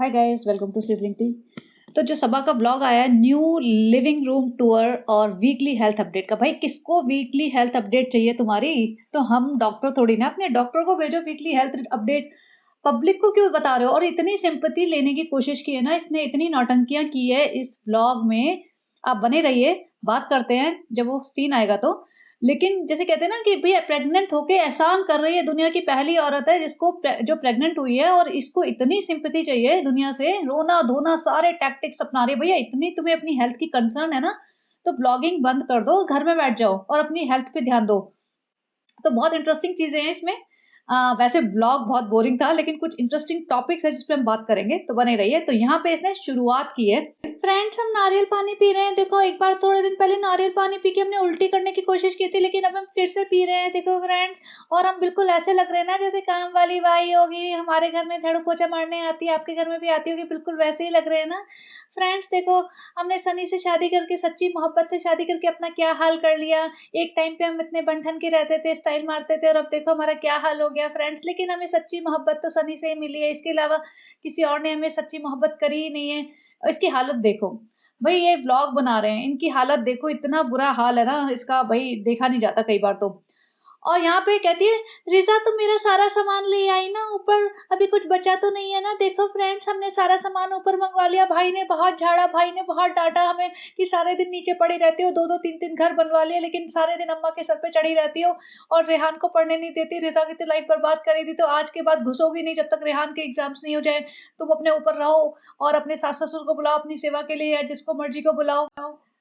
Hi guys, welcome to Sizzling Tea. तो जो सबा का ब्लॉग आया है, न्यू लिविंग रूम टूर और वीकली हेल्थ अपडेट का। भाई किसको वीकली हेल्थ अपडेट चाहिए तुम्हारी? तो हम डॉक्टर थोड़ी ना, अपने डॉक्टर को भेजो वीकली हेल्थ अपडेट। पब्लिक को क्यों बता रहे हो? और इतनी सिंपैथी लेने की कोशिश की है ना इसने, इतनी नौटंकियां की है इस ब्लॉग में। आप बने रहिए, बात करते हैं जब वो सीन आएगा तो। लेकिन जैसे कहते हैं ना कि भैया प्रेग्नेंट होके एहसान कर रही है, दुनिया की पहली औरत है जिसको जो प्रेग्नेंट हुई है, और इसको इतनी सिंपैथी चाहिए दुनिया से, रोना धोना सारे टैक्टिक्स अपना रही है। भैया इतनी तुम्हें अपनी हेल्थ की कंसर्न है ना, तो ब्लॉगिंग बंद कर दो, घर में बैठ जाओ और अपनी हेल्थ पे ध्यान दो। तो बहुत इंटरेस्टिंग चीजें हैं इसमें। वैसे ब्लॉग बहुत बोरिंग था, लेकिन कुछ इंटरेस्टिंग टॉपिक्स है जिस पे हम बात करेंगे, तो बने रहिए। तो यहाँ पे इसने शुरुआत की है, फ्रेंड्स हम नारियल पानी पी रहे हैं। देखो, एक बार थोड़े दिन पहले नारियल पानी पी के हमने उल्टी करने की कोशिश की थी, लेकिन अब हम फिर से पी रहे हैं। देखो फ्रेंड्स, और हम बिल्कुल ऐसे लग रहे हैं ना जैसे काम वाली बाई होगी, हमारे घर में झाड़ू पोछा मारने आती है, आपके घर में भी आती होगी, बिल्कुल वैसे ही लग रहे हैं ना। फ्रेंड्स देखो, हमने सनी से शादी करके, सच्ची मोहब्बत से शादी करके अपना क्या हाल कर लिया। एक टाइम पे हम इतने बंठन के रहते थे, स्टाइल मारते थे, और अब देखो हमारा क्या हाल हो गया फ्रेंड्स। लेकिन हमें सच्ची मोहब्बत तो सनी से ही मिली है, इसके अलावा किसी और ने हमें सच्ची मोहब्बत करी ही नहीं है। और इसकी हालत देखो भाई, ये व्लॉग बना रहे हैं, इनकी हालत देखो, इतना बुरा हाल है ना इसका, भाई देखा नहीं जाता कई बार तो। और यहाँ पे कहती है, रिजा तुम मेरा सारा सामान ले आई ना ऊपर, अभी कुछ बचा तो नहीं है ना? देखो फ्रेंड्स, हमने सारा सामान ऊपर मंगवा लिया, भाई ने बहुत झाड़ा, भाई ने बहुत डांटा हमें कि सारे दिन नीचे पड़ी रहती हो, दो दो तीन तीन घर बनवा लिए, लेकिन सारे दिन अम्मा के सर पे चढ़ी रहती हो और रेहान को पढ़ने नहीं देती। रिजा की तो लाइफ बर्बाद करी थी, तो आज के बाद घुसोगी नहीं जब तक रेहान के एग्जाम्स नहीं हो जाए। तुम अपने ऊपर रहो और अपने सास ससुर को बुलाओ अपनी सेवा के लिए, या जिसको मर्जी को बुलाओ।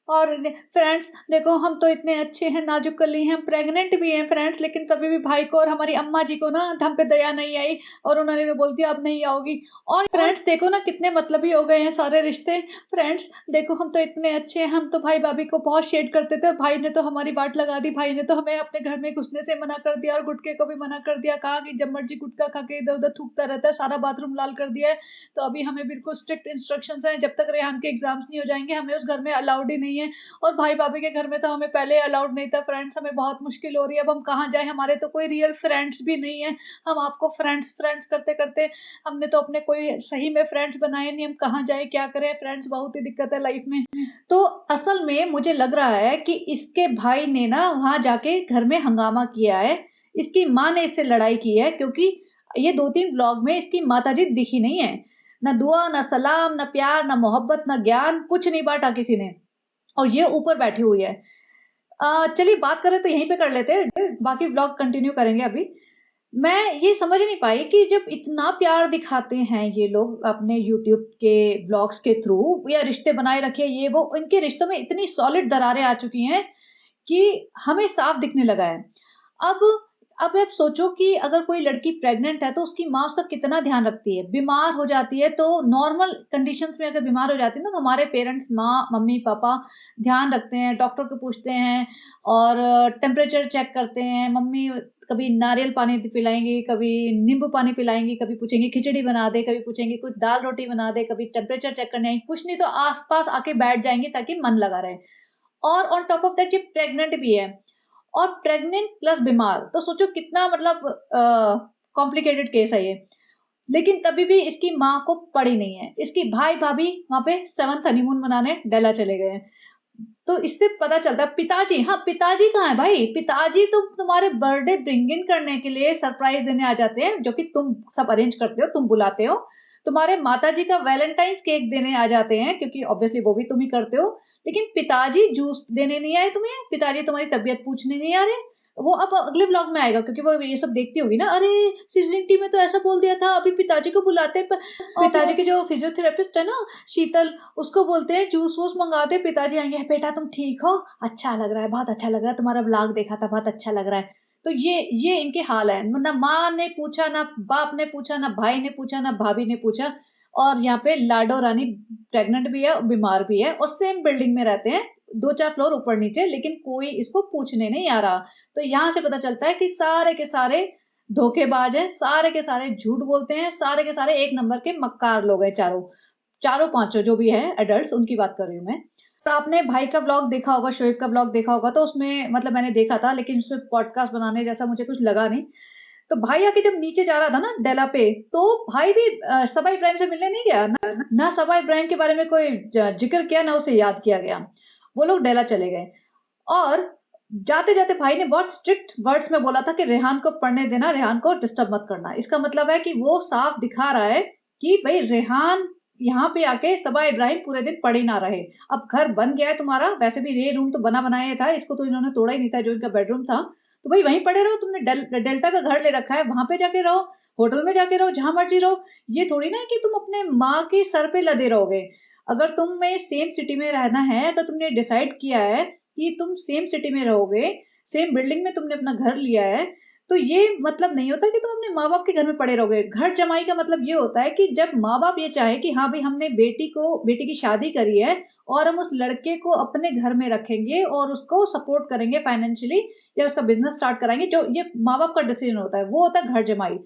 और फ्रेंड्स देखो, हम तो इतने अच्छे हैं, नाजुक कली हैं, हम प्रेग्नेंट भी हैं फ्रेंड्स, लेकिन तभी भी भाई को और हमारी अम्मा जी को ना हम पे दया नहीं आई, और उन्होंने भी बोल दिया अब नहीं आओगी। और फ्रेंड्स देखो ना, कितने मतलबी हो गए हैं सारे रिश्ते। फ्रेंड्स देखो, हम तो इतने अच्छे हैं, हम तो भाई भाभी को बहुत शेड करते थे, भाई ने तो हमारी बाट लगा दी, भाई ने तो हमें अपने घर में घुसने से मना कर दिया, और गुटके को भी मना कर दिया, कहा कि जब मर्जी गुटखा खा के इधर उधर थूकता रहता है, सारा बाथरूम लाल कर दिया है। तो अभी हमें बिल्कुल स्ट्रिक्ट इंस्ट्रक्शंस हैं, जब तक रेहान के एग्जाम्स नहीं हो जाएंगे हमें उस घर में अलाउड ही नहीं है। और भाई भाभी के घर में तो हमें पहले अलाउड नहीं था फ्रेंड्स, हमें बहुत मुश्किल हो रही है, अब हम कहाँ जाए, हमारे तो कोई रियल फ्रेंड्स भी नहीं है। हम आपको फ्रेंड्स फ्रेंड्स करते करते हमने तो अपने कोई सही में फ्रेंड्स बनाए नहीं, हम कहाँ जाए क्या करें फ्रेंड्स, बहुत ही दिक्कत है लाइफ में। तो असल में मुझे लग रहा है कि इसके भाई ने ना वहां जाके घर में हंगामा किया है, इसकी माँ ने इससे लड़ाई की है, क्योंकि ये 2-3 ब्लॉग में इसकी माताजी दिखी नहीं है। ना दुआ, ना सलाम, ना प्यार, ना मोहब्बत, ना ज्ञान, कुछ नहीं बांटा किसी ने, और ये ऊपर बैठी हुई है। चलिए बात करें तो यहीं पे कर लेते हैं, बाकी व्लॉग कंटिन्यू करेंगे अभी। मैं ये समझ नहीं पाई कि जब इतना प्यार दिखाते हैं ये लोग अपने यूट्यूब के व्लॉग्स के थ्रू, या रिश्ते बनाए रखे ये वो, इनके रिश्तों में इतनी सॉलिड दरारें आ चुकी हैं कि हमें साफ दिखने लगा है। अब अब आप सोचो कि अगर कोई लड़की प्रेग्नेंट है तो उसकी माँ उसका कितना ध्यान रखती है, बीमार हो जाती है तो नॉर्मल कंडीशंस में अगर बीमार हो जाती है ना, तो हमारे पेरेंट्स, माँ मम्मी पापा ध्यान रखते हैं, डॉक्टर को पूछते हैं, और टेम्परेचर चेक करते हैं। मम्मी कभी नारियल पानी पिलाएंगी, कभी नींबू पानी पिलाएंगी, कभी पूछेंगी खिचड़ी बना दे, कभी पूछेंगी कुछ दाल रोटी बना दे, कभी टेम्परेचर चेक करने आएंगी, कुछ नहीं तो आसपास आके बैठ जाएंगी ताकि मन लगा रहे। और ऑन टॉप ऑफ दैट ये प्रेग्नेंट भी है, और प्रेग्नेंट प्लस बीमार, तो सोचो कितना मतलब कॉम्प्लिकेटेड केस है ये। लेकिन तभी भी इसकी माँ को पड़ी नहीं है, इसकी भाई भाभी वहां पे 7th हनीमून मनाने डेला चले गए हैं। तो इससे पता चलता है पिताजी, हाँ पिताजी कहाँ है भाई? पिताजी तो तुम्हारे बर्थडे ब्रिंग इन करने के लिए सरप्राइज देने आ जाते हैं, जो कि तुम सब अरेंज करते हो, तुम बुलाते हो। तुम्हारे माताजी का वैलेंटाइंस केक देने आ जाते हैं, क्योंकि ऑब्वियसली वो भी तुम ही करते हो। लेकिन पिताजी जूस देने नहीं आए तुम्हें, पिताजी तुम्हारी तबीयत पूछने नहीं आ रहे। वो अब अगले ब्लॉग में आएगा, क्योंकि वो ये सब देखती होगी ना, अरे सिजलिंग टी में तो ऐसा बोल दिया था, अभी पिताजी को बुलाते हैं। पिताजी के जो फिजियोथेरेपिस्ट है ना, शीतल, उसको बोलते हैं जूस वूस मंगाते, पिताजी आएंगे, बेटा तुम ठीक हो? अच्छा लग रहा है, बहुत अच्छा लग रहा है, तुम्हारा ब्लॉग देखा था, बहुत अच्छा लग रहा है। तो ये इनके हाल है, ना माँ ने पूछा, ना बाप ने पूछा, ना भाई ने पूछा, ना भाभी ने पूछा। और यहाँ पे लाडो रानी प्रेग्नेंट भी है, बीमार भी है, और सेम बिल्डिंग में रहते हैं, 2-4 फ्लोर ऊपर नीचे, लेकिन कोई इसको पूछने नहीं आ रहा। तो यहाँ से पता चलता है कि सारे के सारे धोखेबाज हैं, सारे के सारे झूठ बोलते हैं, सारे के सारे एक नंबर के मक्कार लोग हैं, चारों चारों पांचों जो भी है एडल्ट्स, उनकी बात कर रही हूँ मैं। तो आपने भाई का व्लॉग देखा होगा, शोएब का व्लॉग देखा होगा, तो उसमें मतलब मैंने देखा था, लेकिन उसमें पॉडकास्ट बनाने जैसा मुझे कुछ लगा नहीं। तो भाई आके जब नीचे जा रहा था ना डेला पे, तो भाई भी सबा इब्राहिम से मिलने नहीं गया ना सबा इब्राहिम के बारे में कोई जिक्र किया, ना उसे याद किया गया। वो लोग डेला चले गए और जाते जाते भाई ने बहुत स्ट्रिक्ट वर्ड्स में बोला था कि रेहान को पढ़ने देना, रेहान को डिस्टर्ब मत करना। इसका मतलब है कि वो साफ दिखा रहा है कि भाई रेहान यहाँ पे आके सबा इब्राहिम पूरे दिन पढ़ ही ना रहे। अब घर बन गया है तुम्हारा, वैसे भी रे रूम तो बना बनाया था, इसको तो इन्होंने तोड़ा ही नहीं था जो इनका बेडरूम था, तो भाई वहीं पड़े रहो। तुमने डेल्टा का घर ले रखा है, वहां पे जाके रहो, होटल में जाके रहो, जहां मर्जी रहो। ये थोड़ी ना है कि तुम अपने माँ के सर पे लदे रहोगे। अगर तुम्हें सेम सिटी में रहना है, अगर तुमने डिसाइड किया है कि तुम सेम सिटी में रहोगे, सेम बिल्डिंग में तुमने अपना घर लिया है, तो ये मतलब नहीं होता कि तुम अपने माँ बाप के घर में पड़े रहोगे। घर जमाई का मतलब ये होता है कि जब माँ बाप ये चाहे कि हाँ भाई हमने बेटी की शादी करी है और हम उस लड़के को अपने घर में रखेंगे और उसको सपोर्ट करेंगे फाइनेंशियली, या उसका बिजनेस स्टार्ट कराएंगे, जो ये माँ बाप का डिसीजन होता है, वो होता है घर जमाई।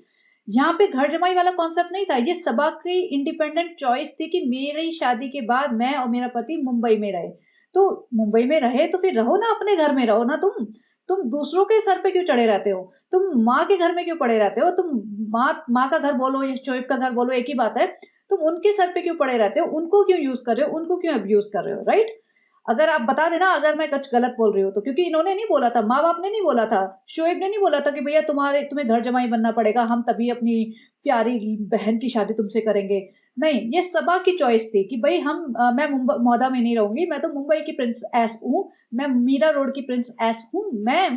यहाँ पे घर जमाई वाला कॉन्सेप्ट नहीं था, ये सबा की इंडिपेंडेंट चॉइस थी कि मेरी शादी के बाद मैं और मेरा पति मुंबई में रहे। तो मुंबई में रहे तो फिर रहो ना, अपने घर में रहो ना। तुम दूसरों के सर पे क्यों चढ़े रहते हो? तुम माँ के घर में क्यों पड़े रहते हो? तुम माँ का घर बोलो या शोएब का घर बोलो, एक ही बात है। तुम उनके सर पे क्यों पड़े रहते हो? उनको क्यों यूज कर रहे हो? उनको क्यों अब्यूज कर रहे हो? राइट? अगर आप बता देना अगर मैं कुछ गलत बोल रही हूँ तो, क्योंकि इन्होंने नहीं बोला था, माँ बाप ने नहीं बोला था, शोएब ने नहीं बोला था कि भैया तुम्हें घर जमाई बनना पड़ेगा, हम तभी अपनी प्यारी बहन की शादी तुमसे करेंगे। नहीं, ये सबा की चॉइस थी कि भाई मैं मौदा में नहीं रहूंगी, मैं तो मुंबई की प्रिंस एस हूँ, मैं मीरा रोड की प्रिंस एस हूँ, मैं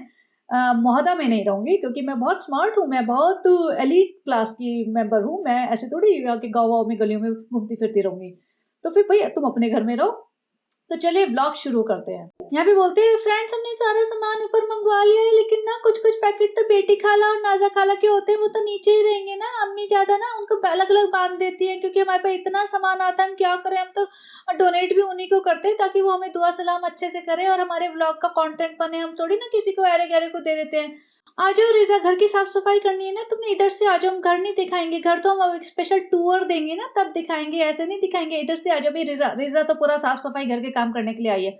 मोहदा में नहीं रहूंगी क्योंकि मैं बहुत स्मार्ट हूँ, मैं बहुत एलीट क्लास की मेंबर हूँ, मैं ऐसे थोड़ी के गाँव में गलियों में घूमती फिरती रहूंगी। तो फिर भैया तुम अपने घर में रहो। तो चलिए व्लॉग शुरू करते हैं। यहाँ पे बोलते हैं फ्रेंड्स हमने सारा सामान ऊपर मंगवा लिया है, लेकिन ना कुछ कुछ पैकेट तो बेटी खाला और नाजा खाला के होते हैं, वो तो नीचे ही रहेंगे ना। अम्मी ज्यादा ना उनको अलग अलग बांध देती है, क्योंकि हमारे पास इतना सामान आता है, हम क्या करें, हम तो डोनेट भी उन्हीं को करते हैं ताकि वो हमें दुआ सलाम अच्छे से करे और हमारे व्लॉग का कंटेंट बने। हम थोड़ी ना किसी को अरे गहरे को दे देते हैं। आ जाओ रिजा, घर की साफ सफाई करनी है ना तुमने, इधर से आ जाओ, हम घर नहीं दिखाएंगे, घर तो हम एक स्पेशल टूर देंगे ना तब दिखाएंगे, ऐसे नहीं दिखाएंगे। इधर से आ जाओ भाई। रिजा रिजा तो पूरा साफ सफाई घर के काम करने के लिए आई है।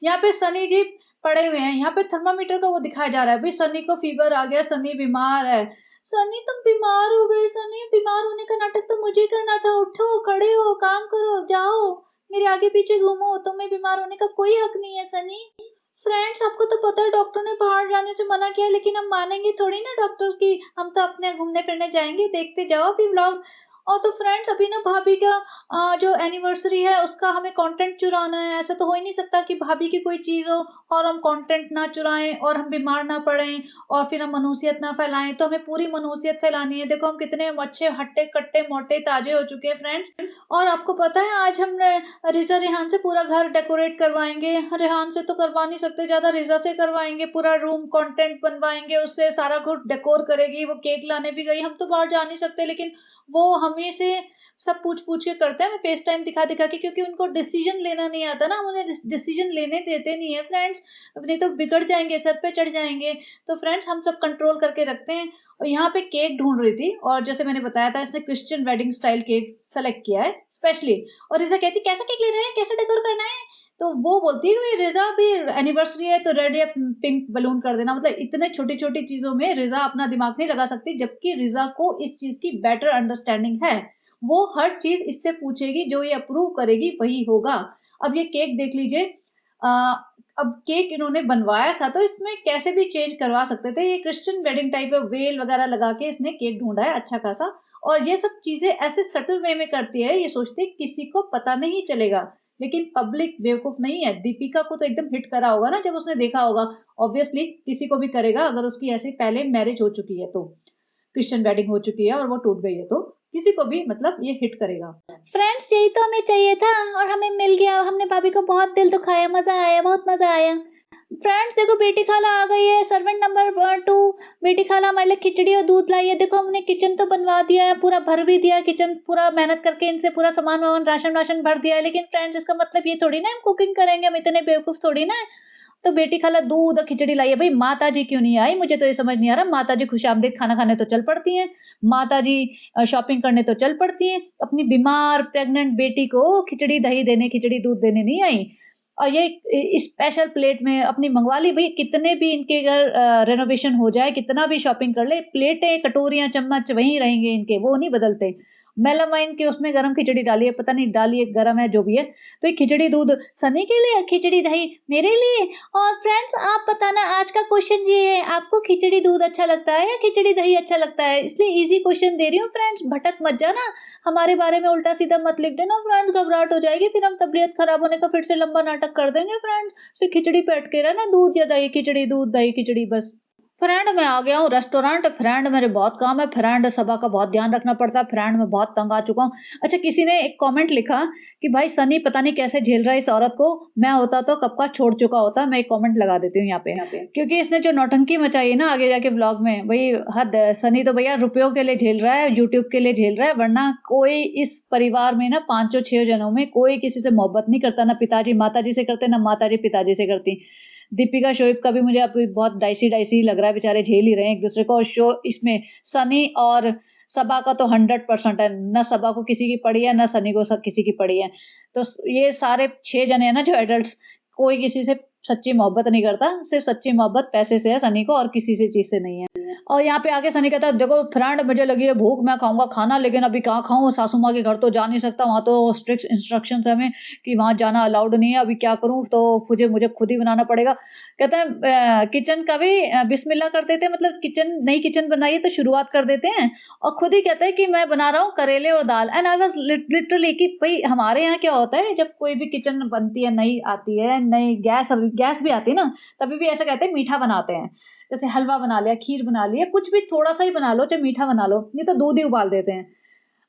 यहाँ पे सनी जी पड़े हुए हैं, यहाँ पे थर्मामीटर का वो दिखाया जा रहा है, भाई सनी को फीवर आ गया, सनी बीमार है। सनी तुम बीमार हो गए, सनी बीमार होने का नाटक तो मुझे करना था, उठो खड़े हो काम करो जाओ, मेरे आगे पीछे घूमो, तुम्हें बीमार होने का कोई हक नहीं है सनी। फ्रेंड्स आपको तो पता है डॉक्टर ने बाहर जाने से मना किया, लेकिन हम मानेंगे थोड़ी ना डॉक्टर की, हम तो अपने घूमने फिरने जाएंगे। देखते जाओ अभी व्लॉग। और तो फ्रेंड्स अभी ना भाभी का जो एनिवर्सरी है उसका हमें कंटेंट चुराना है। ऐसा तो हो ही नहीं सकता कि भाभी की कोई चीज़ हो और हम कंटेंट ना चुराएं और हम बीमार ना पड़ें और फिर हम मनहूसियत ना फैलाएं। तो हमें पूरी मनहूसियत फैलानी है। देखो हम कितने अच्छे हट्टे कट्टे मोटे ताजे हो चुके हैं फ्रेंड्स। और आपको पता है आज हमने रिजा रेहान से पूरा घर डेकोरेट करवाएंगे। रेहान से तो करवा नहीं सकते ज़्यादा, रिजा से करवाएंगे, पूरा रूम कंटेंट बनवाएंगे उससे, सारा कुछ डेकोर करेगी। वो केक लाने भी गई, हम तो बाहर जा नहीं सकते, लेकिन वो हमें से सब पूछ पूछ के करते हैं, फेस टाइम दिखा दिखा के, क्योंकि उनको डिसीजन लेना नहीं आता ना, हम उन्हें डिसीजन लेने देते नहीं है फ्रेंड्स, नहीं तो बिगड़ जाएंगे, सर पे चढ़ जाएंगे। तो फ्रेंड्स हम सब कंट्रोल करके रखते हैं। और यहाँ पे केक ढूंढ रही थी और जैसे मैंने बताया था इसने Christian wedding style cake select किया है स्पेशली। और रिजा कहती कैसा केक ले रहे हैं, कैसे डेकोर करना है, तो वो बोलती है कि रिजा भी एनिवर्सरी है तो रेड या पिंक बलून कर देना। मतलब इतने छोटी छोटी चीजों में रिजा अपना दिमाग नहीं लगा सकती, जबकि रिजा को इस चीज की बेटर अंडरस्टैंडिंग है। वो हर चीज इससे पूछेगी, जो ये अप्रूव करेगी वही होगा। अब ये केक देख लीजिए, अब केक इन्होंने बनवाया था तो इसमें कैसे भी चेंज करवा सकते थे। ये क्रिश्चियन वेडिंग टाइप है, वेल वगैरह लगा के इसने केक ढूंढा है अच्छा खासा। और ये सब चीजें ऐसे सटल वे में करती है, ये सोचती है किसी को पता नहीं चलेगा, लेकिन पब्लिक बेवकूफ नहीं है। दीपिका को तो एकदम हिट करा होगा ना जब उसने देखा होगा, ऑब्वियसली किसी को भी करेगा अगर उसकी ऐसी पहले मैरिज हो चुकी है, तो क्रिश्चियन वेडिंग हो चुकी है और वो टूट गई है, तो किसी को भी मतलब ये हिट करेगा। फ्रेंड्स यही तो हमें चाहिए था और हमें मिल गया। हमने भाभी को बहुत दिल दुखाया, मजा आया, बहुत मजा आया। फ्रेंड्स देखो बेटी खाला आ गई है, सर्वेंट नंबर 2। बेटी खाला हमारे लिए खिचड़ी और दूध लाई है। देखो हमने किचन तो बनवा दिया है, पूरा भर भी दिया किचन, पूरा मेहनत करके इनसे पूरा सामान वामान राशन वाशन भर दिया है। लेकिन फ्रेंड्स इसका मतलब ये थोड़ी ना हम कुकिंग करेंगे, हम इतने बेवकूफ थोड़ी ना है। तो बेटी खाला दूध और खिचड़ी लाई है। भाई माता जी क्यों नहीं आई, मुझे तो ये समझ नहीं आ रहा। माता जी खुशामदीद खाना खाने तो चल पड़ती हैं, माता जी शॉपिंग करने तो चल पड़ती हैं, अपनी बीमार प्रेग्नेंट बेटी को खिचड़ी दही देने, खिचड़ी दूध देने नहीं आई। और ये स्पेशल प्लेट में अपनी मंगवा ली। भई कितने भी इनके अगर रेनोवेशन हो जाए, कितना भी शॉपिंग कर ले, प्लेटें, कटोरियाँ, चम्मच वहीं रहेंगे इनके, वो नहीं बदलते। मेलामाइन के उसमें गरम खिचड़ी डाली है, पता नहीं डाली है, गरम है, जो भी है। तो ये खिचड़ी दूध सनी के लिए, खिचड़ी दही मेरे लिए। और फ्रेंड्स आप बताना, आज का क्वेश्चन ये है, आपको खिचड़ी दूध अच्छा लगता है या खिचड़ी दही अच्छा लगता है? इसलिए ईज़ी क्वेश्चन दे रही हूँ फ्रेंड्स, भटक मत जाना। हमारे बारे में उल्टा-सीधा मत लिख देना फ्रेंड्स, घबराहट हो जाएगी, फिर हम तबीयत खराब होने का फिर से लंबा नाटक कर देंगे फ्रेंड्स। सिर्फ़ खिचड़ी पे अटके रहना, दूध या दही, खिचड़ी, दूध, दही, खिचड़ी बस। फ्रेंड मैं आ गया हूँ रेस्टोरेंट, फ्रेंड मेरे बहुत काम है, फ्रेंड सभा का बहुत ध्यान रखना पड़ता है, फ्रेंड मैं बहुत तंग आ चुका हूँ। अच्छा किसी ने एक कमेंट लिखा कि भाई सनी पता नहीं कैसे झेल रहा है इस औरत को, मैं होता तो कब का छोड़ चुका होता। मैं एक कमेंट लगा देती हूँ यहाँ पे, क्योंकि इसने जो नौटंकी मचाई है ना आगे जाके ब्लॉग में, वही हद है। सनी तो भैया रुपयों के लिए झेल रहा है, यूट्यूब के लिए झेल रहा है, वरना कोई इस परिवार में ना 5-6 जनों में कोई किसी से मोहब्बत नहीं करता, ना पिताजी माताजी से करते, ना माताजी पिताजी से करती। दीपिका शोएब का भी मुझे अभी बहुत डाइसी-डाइसी लग रहा है, बेचारे झेल ही रहे हैं एक-दूसरे को। और शो इसमें सनी और सबा का तो 100% है, ना सबा को किसी की पड़ी है, ना सनी को किसी की पड़ी है। तो ये सारे 6 जने हैं ना जो एडल्ट्स, कोई किसी से सच्ची मोहब्बत नहीं करता, सिर्फ़ सच्ची मोहब्बत पैसे से है सनी को, और किसी से चीज़ से नहीं है। और यहाँ पे आके सनी कहता है, देखो फ्रेंड मुझे लगी है भूख, मैं खाऊँगा खाना, लेकिन अभी कहाँ खाऊँ, सासू माँ के घर तो जा नहीं सकता, वहाँ तो स्ट्रिक्ट इंस्ट्रक्शंस है हमें कि वहाँ जाना अलाउड नहीं है, अभी क्या करूँ? तो मुझे खुद ही बनाना पड़ेगा। कहते हैं किचन का भी बिस्मिल्लाह कर देते हैं, मतलब नई किचन बनाई है तो शुरुआत कर देते हैं, और खुद ही कहते हैं कि मैं बना रहा हूँ करेले और दाल। एंड आई वाज़ लिटरली कि भई हमारे यहाँ क्या होता है, जब कोई भी किचन बनती है, नई आती है, नई गैस भी आती है ना, तभी भी ऐसा कहते हैं मीठा बनाते हैं। जैसे हलवा बना लिया, खीर बना लिया, कुछ भी थोड़ा-सा ही बना लो, चाहे मीठा बना लो, नहीं तो दूध ही उबाल देते हैं।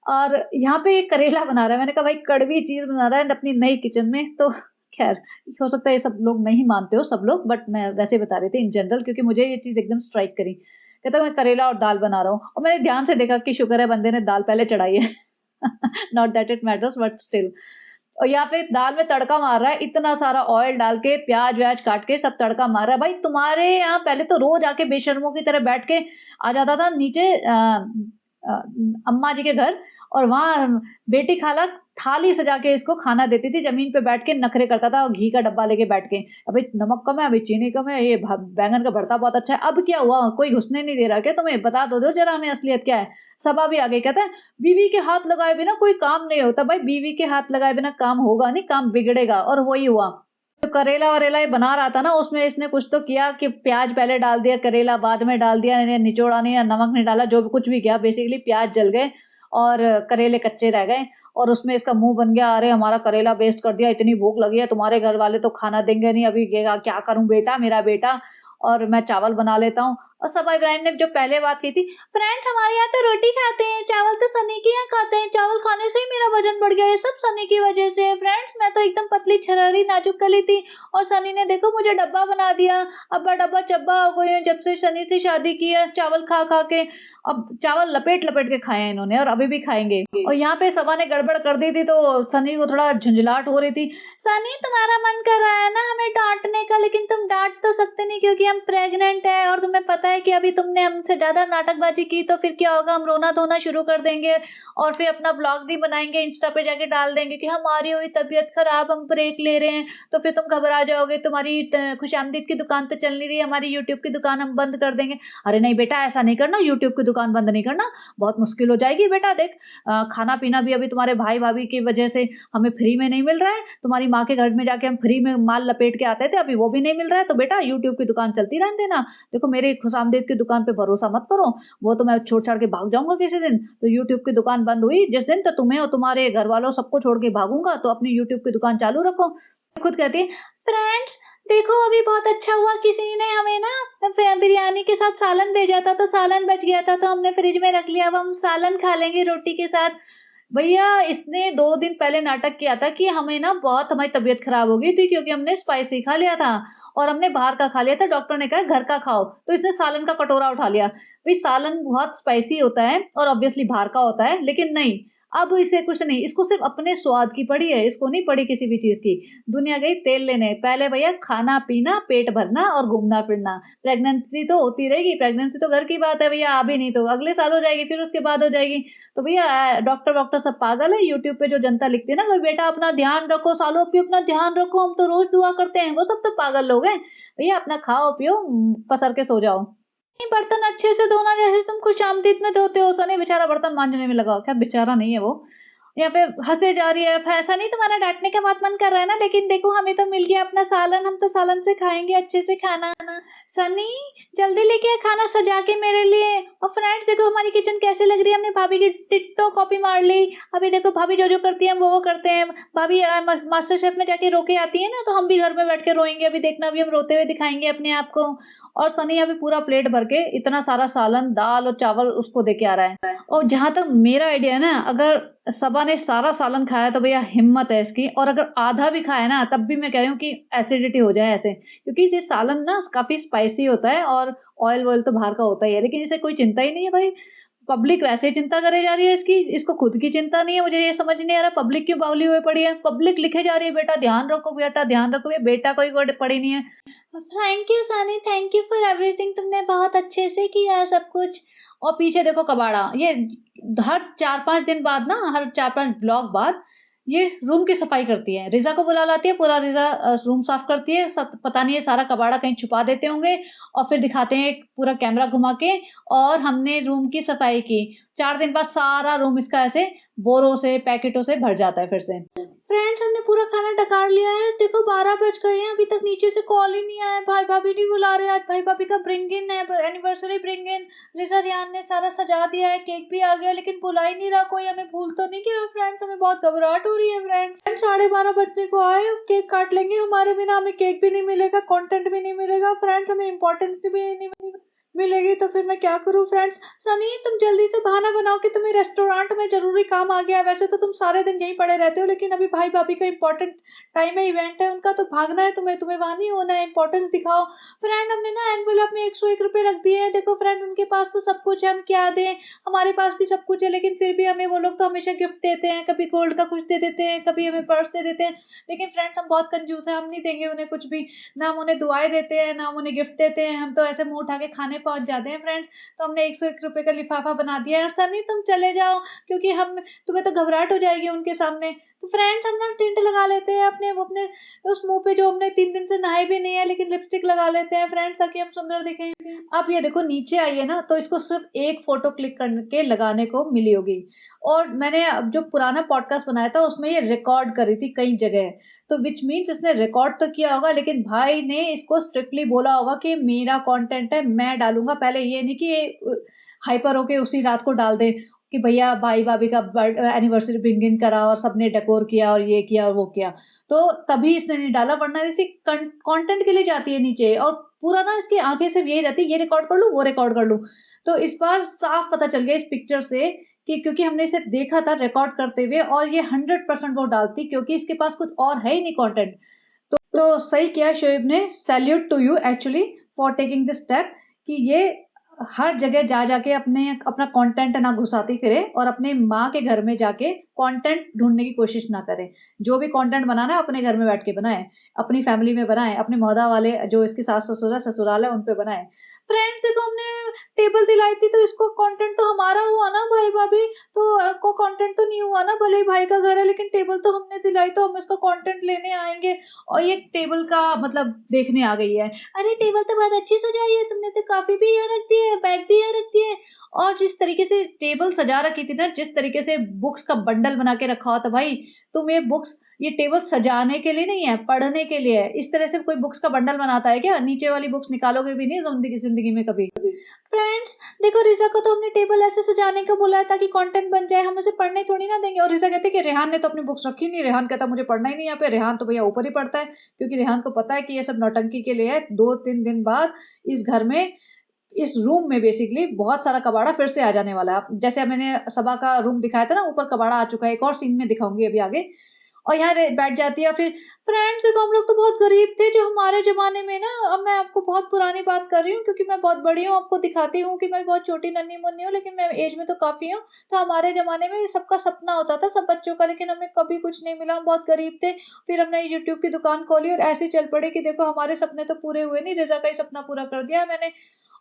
और यहाँ पे करेला बना रहा है, मैंने कहा भाई कड़वी चीज़ बना रहा है अपनी नई किचन में, तो ख़ैर हो सकता है ये सब लोग नहीं मानते हो सब लोग, बट मैं वैसे ही बता रही थी इन जनरल, क्योंकि मुझे ये चीज़ एकदम स्ट्राइक करी। कहता है मैं करेला और दाल बना रहा हूँ, और मैंने ध्यान से देखा कि शुक्र है बंदे ने दाल पहले चढ़ाई है। Not that it matters but still. और यहाँ पे दाल में तड़का मार रहा है, इतना सारा ऑयल डाल के, प्याज-व्याज काट के सब तड़का मार रहा है। भाई तुम्हारे यहाँ पहले तो रोज़ आके बेशर्मों की तरह बैठ के आ जाता था नीचे अ, अम्मा जी के घर, और वहाँ बेटी खाला थाली सजा के इसको खाना देती थी, ज़मीन पे बैठ के नखरे करता था, और घी का डब्बा लेके बैठ के, अभी नमक कम है, अभी चीनी कम है, ये बैंगन का भरता बहुत अच्छा है। अब क्या हुआ? कोई घुसने नहीं दे रहा क्या तुम्हें? बता तो दो ज़रा हमें असलियत क्या है? सबा भी आ गई, कहता है बीवी के हाथ लगाए बिना कोई काम नहीं होता। भाई बीवी के हाथ लगाए बिना काम होगा नहीं, काम बिगड़ेगा, और वही हुआ। जो करेला-वरेला ये बना रहा था ना, उसमें इसने कुछ तो किया कि प्याज़ पहले डाल दिया, करेला बाद में डाल दिया, इन्हें निचोड़ा नहीं या नमक नहीं डाला, जो भी कुछ भी किया, बेसिकली प्याज़ जल गए और करेले कच्चे रह गए, और उसमें इसका मुँह बन गया, अरे हमारा करेला वेस्ट कर दिया, इतनी भूख लगी है, तुम्हारे घर वाले तो खाना देंगे नहीं, अभी क्या करूँ बेटा, मेरा बेटा, और मैं चावल बना लेता हूँ। और सबा इब्राहिम ने जो पहले बात की थी, फ्रेंड्स हमारे यहाँ तो रोटी खाते हैं, चावल तो सनी के यहाँ खाते हैं, चावल खाने से ही मेरा वजन बढ़ गया, ये सब सनी की वजह से है फ्रेंड्स, मैं तो एकदम पतली छरारी नाजुक कली थी, और सनी ने देखो मुझे डब्बा बना दिया, अब्बा डब्बा चब्बा हो गए हैं जब से सनी से शादी की है, चावल खा खा के। अब चावल लपेट लपेट के खाए हैं इन्होंने, और अभी भी खाएंगे। और यहाँ पे सबा ने गड़बड़ कर दी थी, तो सनी को थोड़ा झुंझलाहट हो रही थी। सनी तुम्हारा मन कर रहा है ना हमें डांटने का, लेकिन तुम डांट तो सकते नहीं क्योंकि हम प्रेग्नेंट है, और तुम्हें पता है कि अभी तुमने हमसे ज्यादा नाटकबाजी की तो फिर क्या होगा, हम रोना धोना शुरू कर देंगे, और फिर अपना ब्लॉग भी बनाएंगे, इंस्टा पे जाके डाल देंगे कि हमारी हुई तबीयत खराब, हम ब्रेक ले रहे हैं, तो फिर तुम घबरा जाओगे, तुम्हारी खुशामदीद की दुकान तो चल नहीं रही, हमारी यूट्यूब की दुकान हम बंद कर देंगे। अरे नहीं बेटा ऐसा नहीं करना, यूट्यूब की दुकान बंद नहीं करना, बहुत मुश्किल हो जाएगी बेटा, देख खाना पीना भी अभी तुम्हारे भाई भाभी की वजह से हमें फ्री में नहीं मिल रहा है, तुम्हारी माँ के घर में जाके हम फ्री में माल लपेट के आते थे, अभी वो भी नहीं मिल रहा है, तो बेटा यूट्यूब की दुकान चलती रहने देना। देखो मेरी खुशामदीद की दुकान पे भरोसा मत करो, वो तो मैं छोड़ छाड़ के भाग जाऊंगा किसी दिन। तो यूट्यूब की दुकान बंद हुई जिस दिन, तो तुम्हें और तुम्हारे घर वालों सबको छोड़ के भागूंगा, तो अपनी यूट्यूब की दुकान चालू रखो। खुद कहती है फ्रेंड्स देखो अभी बहुत अच्छा हुआ, किसी ने हमें ना बिरयानी के साथ सालन भेजा था, तो सालन बच गया था तो हमने फ्रिज में रख लिया, अब हम सालन खा लेंगे रोटी के साथ। भैया इसने 2 दिन पहले नाटक किया था कि हमें ना बहुत हमारी तबीयत खराब हो गई थी क्योंकि हमने स्पाइसी खा लिया था, और हमने बाहर का खा लिया था, डॉक्टर ने कहा घर का खाओ, तो इसने सालन का कटोरा उठा लिया। भाई सालन बहुत स्पाइसी होता है और ऑब्वियसली बाहर का होता है, लेकिन नहीं, अब इसे कुछ नहीं, इसको सिर्फ़ अपने स्वाद की पड़ी है, इसको नहीं पड़ी किसी भी चीज़ की। दुनिया गई तेल लेने, पहले भैया खाना-पीना, पेट भरना और घूमना-फिरना। प्रेगनेंसी तो होती रहेगी, प्रेगनेंसी तो घर की बात है भैया, अभी नहीं तो अगले साल हो जाएगी, फिर उसके बाद हो जाएगी। तो भैया डॉक्टर वॉक्टर सब पागल है, यूट्यूब पे जो जनता लिखती है ना कि बेटा अपना ध्यान रखो, सालों पियो अपना ध्यान रखो, हम तो रोज़ दुआ करते हैं, वो सब तो पागल लोग हैं। भैया अपना खाओ-पियो पसर के सो जाओ। नहीं बर्तन अच्छे से धोना जैसे तुम खुशामदीद में धोते हो, सनी बेचारा बर्तन मांजने में लगा हो। क्या बेचारा नहीं है वो, यहाँ पे हंसे जा रही है। ऐसा नहीं तुम्हारा डांटने का बहुत मन कर रहा है ना, लेकिन देखो हमें तो मिल गया अपना सालन, हम तो सालन से खाएंगे अच्छे से खाना। सनी जल्दी लेके आ खाना सजा के मेरे लिए। और फ्रेंड्स देखो हमारी किचन कैसे लग रही है, हमने भाभी की टिट्टो कॉपी मार ली। अभी देखो भाभी जो जो करती है हम वो करते हैं। भाभी मास्टर शेफ में जाके रो के आती है ना, तो हम भी घर में बैठ के रोएंगे। अभी देखना, अभी हम रोते हुए दिखाएंगे अपने आप को। और सनी अभी पूरा प्लेट भर के इतना सारा सालन, दाल और चावल उसको दे के आ रहा है। और जहाँ तक मेरा आइडिया है ना, अगर सबा ने सारा सालन खाया तो भैया हिम्मत है इसकी, और अगर आधा भी खाया ना तब भी मैं कह रही हूँ कि एसिडिटी हो जाए ऐसे, क्योंकि ये सालन ना काफ़ी स्पाइसी होता है और ऑयल-वॉयल तो बाहर का होता ही है, लेकिन इसे कोई चिंता ही नहीं है भाई। पब्लिक वैसे ही चिंता करे जा रही है इसकी, इसको खुद की चिंता नहीं है। मुझे ये समझ नहीं आ रहा पब्लिक क्यों बावली हुई पड़ी है। पब्लिक लिखे जा रही है बेटा ध्यान रखो, बेटा ध्यान रखो, ये बेटा कोई पड़ी नहीं है। Thank you Sunny, thank you for everything, तुमने बहुत अच्छे से किया सब कुछ। और पीछे देखो कबाड़ा, ये हर 4-5 दिन बाद ना, हर 4-5 ब्लॉक बाद ये रूम की सफाई करती है। रिज़ा को बुला लाती है, पूरा रिज़ा रूम साफ करती है। सब पता नहीं ये सारा कबाड़ा कहीं छुपा देते होंगे और फिर दिखाते हैं एक पूरा कैमरा घुमा के, और हमने रूम की सफाई की। 4 दिन बाद सारा रूम इसका ऐसे बोरों से, पैकेटों से भर जाता है फिर से। फ्रेंड्स हमने पूरा खाना डकार लिया है, देखो 12 बज गए हैं, अभी तक नीचे से कॉल ही नहीं आया। भाई भाभी नहीं बुला रहे, आज भाई भाभी का ब्रिंग इन है, एनिवर्सरी ब्रिंग इन। रिजा रियान ने सारा सजा दिया है, केक भी आ गया, लेकिन बुला ही नहीं रहा कोई, हमें भूल तो नहीं गया। फ्रेंड्स हमें बहुत घबराहट हो रही है। फ्रेंड्स 12:30 बजने को आए, अब केक काट लेंगे, हमारे बिना हमें केक भी नहीं मिलेगा, कंटेंट भी नहीं मिलेगा। फ्रेंड्स हमें इंपॉर्टेंस भी नहीं मिलेगी, तो फिर मैं क्या करूं। फ्रेंड्स सनी तुम जल्दी से बहाना बनाओ कि तुम्हें रेस्टोरेंट में जरूरी काम आ गया है। वैसे तो तुम सारे दिन यहीं पड़े रहते हो, लेकिन अभी भाई भाभी का इंपॉर्टेंट टाइम है, इवेंट है उनका, तो भागना है तुम्हें, तुम्हें वहां नहीं होना है, इंपॉर्टेंस दिखाओ। फ्रेंड हमने ना एनवेलप में 101 रुपए रख दिए हैं, देखो फ्रेंड उनके पास तो सब कुछ है, हम क्या दें, हमारे पास भी सब कुछ है, लेकिन फिर भी हमें वो लोग तो हमेशा गिफ्ट देते हैं, कभी गोल्ड का कुछ दे देते हैं, कभी हमें पर्स दे देते हैं, लेकिन फ्रेंड्स हम बहुत कंजूस है, हम नहीं देंगे उन्हें कुछ भी, ना हम उन्हें दुआएं देते हैं, ना हम उन्हें गिफ्ट देते हैं, हम तो ऐसे मुंह उठा के खाने पहुंच जाते हैं। फ्रेंड्स तो हमने 101 रुपए का लिफाफा बना दिया है। और सनी तुम चले जाओ, क्योंकि हम, तुम्हें तो घबराहट हो जाएगी उनके सामने। तो फ्रेंड्स हम ना टिंट लगा लेते हैं अपने अपने उस मुंह पे जो हमने 3 दिन से नहाए भी नहीं है, लेकिन लिपस्टिक लगा लेते हैं फ्रेंड्स, ताकि हम सुंदर दिखें। अब ये देखो नीचे आइए ना, तो इसको सिर्फ एक फोटो क्लिक करके लगाने को मिली होगी, और मैंने अब जो पुराना पॉडकास्ट बनाया था उसमें ये रिकॉर्ड करी थी कई जगह, तो विच मीन्स इसने रिकॉर्ड तो किया होगा, लेकिन भाई ने इसको स्ट्रिक्टली बोला होगा कि मेरा कंटेंट है, मैं डालूंगा। पहले ये नहीं कि ये हाइपर होके उसी रात को डाल दे कि भैया भाई भाभी का एनिवर्सरी ब्रिंग इन करा और सबने डेकोर किया और ये किया और वो किया, तो तभी इसने नहीं डाला, वरना इसी कंटेंट के लिए जाती है नीचे, और पूरा ना इसकी आंखें सिर्फ यही रहती है, ये रिकॉर्ड कर लूं वो रिकॉर्ड कर लूं। तो इस बार साफ पता चल गया इस पिक्चर से कि, क्योंकि हमने इसे देखा था रिकॉर्ड करते हुए, और ये 100% वो डालती, क्योंकि इसके पास कुछ और है ही नहीं कंटेंट। तो सही किया शोएब ने, salute to you actually for taking this step, कि ये हर जगह जा जाके अपना कंटेंट ना घुसाती फिरे, और अपने माँ के घर में जाके कंटेंट ढूंढने की कोशिश ना करें। जो भी कंटेंट बनाना है अपने घर में बैठ के बनाए, अपनी फैमिली में बनाए, अपने मोहदा वाले जो इसकी सास ससुर है, ससुराल है, उन पे बनाए। फ्रेंड्स देखो हमने टेबल दिलाई थी, तो इसको कंटेंट तो हमारा हुआ ना भाई भाभी, तो आपको कंटेंट तो नहीं हुआ ना, भले ही भाई का घर है, लेकिन टेबल तो हमने दिलाई, तो हम इसका कंटेंट लेने आएंगे। और ये टेबल का मतलब देखने आ गई है, अरे टेबल तो बहुत अच्छी सजाई है तुमने, तो कॉफी भी यहाँ रख दी है, बैग भी यहाँ रख दिए। और जिस तरीके से टेबल सजा रखी थी ना, जिस तरीके से बुक्स का बंडल बना के रखा हुआ था, भाई तुम ये टेबल सजाने के लिए नहीं है, पढ़ने के लिए है। इस तरह से कोई बुक्स का बंडल बनाता है क्या? नीचे वाली बुक्स निकालोगे भी नहीं जिंदगी में कभी। फ्रेंड्स देखो रिजा को तो हमने टेबल ऐसे सजाने को बोला है ताकि कंटेंट बन जाए, हम उसे पढ़ने थोड़ी ना देंगे। और रिजा कहते कि रेहान ने तो अपनी बुक्स रखी नहीं, रेहान कहता मुझे पढ़ना ही नहीं यहाँ पे। रेहान तो भैया ऊपर ही पढ़ता है, क्योंकि रेहान को पता है कि ये सब नौटंकी के लिए है। 2-3 दिन बाद इस घर में, इस रूम में बेसिकली बहुत सारा कबाड़ा फिर से आ जाने वाला है। जैसे मैंने सबा का रूम दिखाया था ना, ऊपर कबाड़ा आ चुका है, एक और सीन में दिखाऊंगी अभी आगे। और यहाँ बैठ जाती है। और फिर फ्रेंड्स देखो हम लोग तो बहुत गरीब थे जो हमारे ज़माने में ना, अब मैं आपको बहुत पुरानी बात कर रही हूँ क्योंकि मैं बहुत बड़ी हूँ, आपको दिखाती हूँ कि मैं बहुत छोटी नन्ही-मुन्नी हूँ, लेकिन मैं एज में तो काफ़ी हूँ। तो हमारे ज़माने में ये सबका सपना होता था सब बच्चों का, लेकिन हमें कभी कुछ नहीं मिला, हम बहुत गरीब थे। फिर हमने यूट्यूब की दुकान खोली और ऐसे ही चल पड़े कि देखो हमारे सपने तो पूरे हुए नहीं, रिज़ा का ही सपना पूरा कर दिया है मैंने।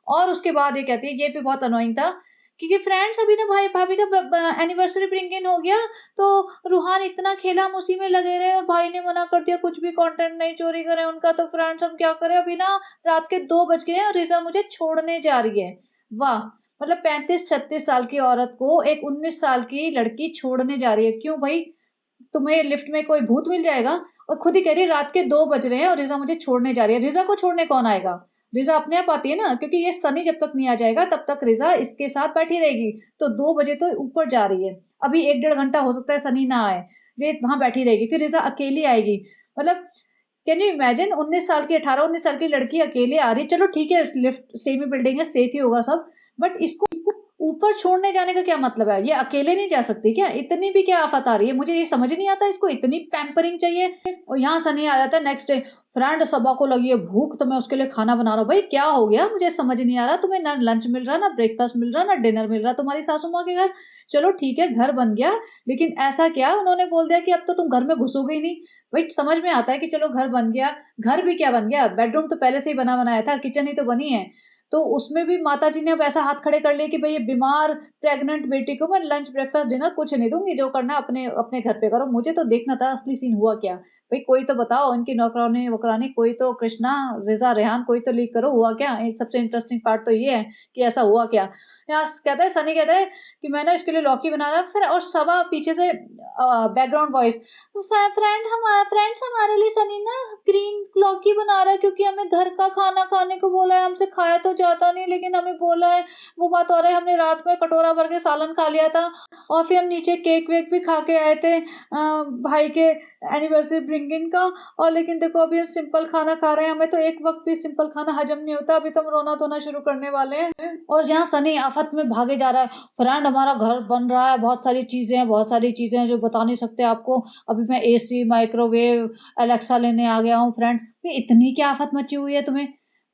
और उसके बाद ये कहती है, ये भी बहुत अनोइंग था, क्योंकि फ्रेंड्स अभी ना भाई भाभी का एनिवर्सरी ब्रिंग इन हो गया, तो रूहान इतना खेला, हम उसी में लगे रहे और भाई ने मना कर दिया कुछ भी कंटेंट नहीं चोरी करें उनका। तो फ्रेंड्स हम क्या करें, अभी ना रात के 2 बज गए हैं और रिजा मुझे छोड़ने जा रही है। वाह, मतलब 35-36 साल की औरत को एक 19 साल की लड़की छोड़ने जा रही है। क्यों भाई, तुम्हें लिफ्ट में कोई भूत मिल जाएगा? और खुद ही कह रही है रात के 2 बज रहे हैं और रिज़ा मुझे छोड़ने जा रही है। रिज़ा को छोड़ने कौन आएगा? रिज़ा अपने आप आती है ना, क्योंकि ये सनी जब तक नहीं आ जाएगा तब तक रिज़ा इसके साथ बैठी रहेगी। तो 2 बजे तो ऊपर जा रही है। अभी 1 डेढ़ घंटा हो सकता है सनी ना आए। ये वहाँ बैठी रहेगी, फिर रिज़ा अकेली आएगी। मतलब कैन यू इमेजिन, 19 साल की 18-19 साल की लड़की अकेले आ रही है। चलो ठीक है, लिफ्ट सेम ही बिल्डिंग है, सेफ ही होगा सब। बट इसको ऊपर छोड़ने जाने का क्या मतलब है? ये अकेले नहीं जा सकती क्या? इतनी भी क्या आफ़त आ रही है? मुझे ये समझ नहीं आता, इसको इतनी पैम्परिंग चाहिए। और यहाँ सनी आ जाता है नेक्स्ट डे, फ्रेंड सबा को लगी है भूख तो मैं उसके लिए खाना बना रहा हूँ। भाई क्या हो गया? मुझे समझ नहीं आ रहा, तुम्हें ना लंच मिल रहा, ना ब्रेकफास्ट मिल रहा, ना डिनर मिल रहा तुम्हारी सासू माँ के घर। चलो ठीक है घर बन गया, लेकिन ऐसा क्या उन्होंने बोल दिया कि अब तो तुम घर में घुसोगे ही नहीं? भाई समझ में आता है कि चलो घर बन गया, घर भी क्या बन गया, बेडरूम तो पहले से ही बना बनाया था, किचन ही तो बनी है। तो उसमें भी माताजी ने अब ऐसा हाथ खड़े कर लिए कि भई ये बीमार प्रेग्नेंट बेटी को मैं लंच, ब्रेकफास्ट, डिनर कुछ नहीं दूँगी, जो करना है अपने अपने घर पे करो। मुझे तो देखना था असली सीन हुआ क्या? भई कोई तो बताओ, इनकी नौकरानी-वोकरानी कोई तो, कृष्णा, रिज़ा, रेहान कोई तो लीक करो, हुआ क्या? सबसे इंटरेस्टिंग पार्ट तो ये है कि ऐसा हुआ क्या? यहाँ कहता है सनी कहता है कि मैं ना इसके लिए लौकी बना रहा, फिर और सबा पीछे से बैकग्राउंड वॉइस, फ्रेंड्स हमारे लिए सनी ना ग्रीन लौकी बना रहा है क्योंकि हमें घर का खाना खाने को बोला है, हमसे खाया तो जाता नहीं लेकिन हमें बोला है। वो बात और है, हमने रात में कटोरा भर के सालन खा लिया था और फिर हम नीचे केक वेक भी खा के आए थे भाई के एनिवर्सरी ब्रिंग इन का। और लेकिन देखो अभी हम सिंपल खाना खा रहे हैं, हमें तो एक वक्त भी सिंपल खाना हजम नहीं होता, अभी तो हम रोना धोना शुरू करने वाले हैं। और यहाँ सनी आफत में भागे जा रहा है, फ्रेंड हमारा घर बन रहा है, बहुत सारी चीजें हैं जो बता नहीं सकते आपको। अभी मैं एसी, माइक्रोवेव, अलेक्सा लेने आ गया हूँ फ्रेंड्स। ये इतनी क्या आफत मची हुई है तुम्हें?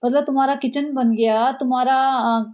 मतलब तुम्हारा किचन बन गया, तुम्हारा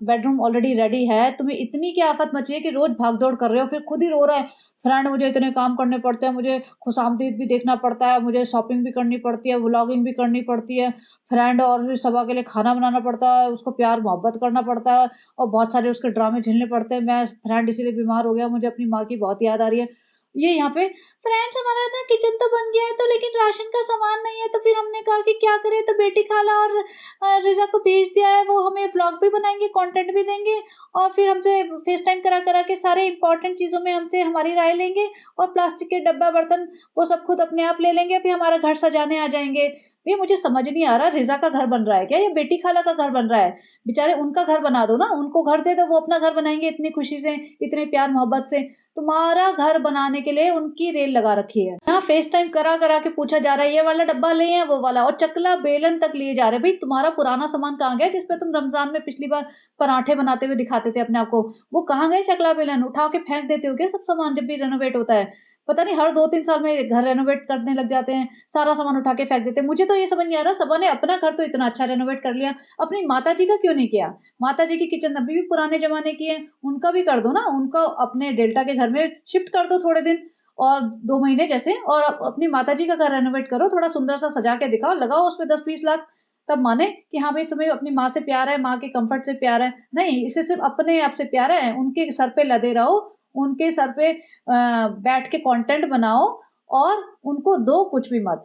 बेडरूम ऑलरेडी रेडी है, तुम्हें इतनी क्या आफत मची है कि रोज भाग-दौड़ कर रहे हो, फिर खुद ही रो रहा है, फ्रेंड मुझे इतने काम करने पड़ते हैं, मुझे खुशामदीद भी देखना पड़ता है, मुझे शॉपिंग भी करनी पड़ती है, व्लॉगिंग भी करनी पड़ती है, फ्रेंड और फिर सबा के लिए खाना बनाना पड़ता है, उसको प्यार-मोहब्बत करना पड़ता है और बहुत सारे उसके ड्रामे झेलने पड़ते हैं। मैं फ्रेंड इसीलिए बीमार हो गया, मुझे अपनी माँ की बहुत याद आ रही है। ये यहाँ पे फ्रेंड्स हमारा ना किचन तो बन गया है तो लेकिन राशन का सामान नहीं है, तो फिर हमने कहा कि क्या करें, तो बेटी खाला और रिज़ा को भेज दिया है, वो हमें व्लॉग भी बनाएँगे, कंटेंट भी देंगे और फिर हमसे फेस टाइम करा-करा के सारे इंपॉर्टेंट चीज़ों में हमसे हमारी राय लेंगे और प्लास्टिक के डब्बा बर्तन वो सब खुद अपने आप ले लेंगे, फिर हमारा घर सजाने आ जाएँगे। ये मुझे समझ नहीं आ रहा, रिज़ा का घर बन रहा है क्या या बेटी खाला का घर बन रहा है? बेचारे उनका घर बना दो ना, उनको घर दे दो, वो अपना घर बनाएँगे इतनी खुशी से, इतने प्यार मोहब्बत से। तुम्हारा घर बनाने के लिए उनकी रेल लगा रखी है। यहाँ फेस टाइम करा-करा के पूछा जा रहा है, ये वाला डब्बा ले या वो वाला, और चकला बेलन तक लिए जा रहे हैं। भई तुम्हारा पुराना सामान कहाँ गया जिसपे तुम रमज़ान में पिछली बार पराठे बनाते हुए दिखाते थे अपने आप को? वो कहाँ गए चकला बेलन? उठा के फेंक देते हो क्या सब सामान जब भी रेनोवेट होता है? पता नहीं हर 2-3 साल में घर रेनोवेट करने लग जाते हैं, सारा सामान उठा के फेंक देते हैं। मुझे तो ये समझ नहीं आ रहा, सबा ने अपना घर तो इतना अच्छा रेनोवेट कर लिया, अपनी माताजी का क्यों नहीं किया? माताजी की किचन अभी भी पुराने ज़माने की है, उनका भी कर दो ना, उनको अपने डेल्टा के घर में शिफ्ट कर दो थोड़े दिन और 2 महीने जैसे, और अपनी माताजी का घर रेनोवेट करो, थोड़ा सुंदर सा सजा के दिखाओ, लगाओ उसमें 10-20 लाख, तब माने कि हाँ भाई तुम्हें अपनी माँ से प्यार है, माँ के कम्फर्ट से प्यार है। नहीं, इसे सिर्फ़ अपने आप से प्यार है, उनके सर पे लदे रहो, उनके सर पे बैठ के कंटेंट बनाओ और उनको दो कुछ भी मत।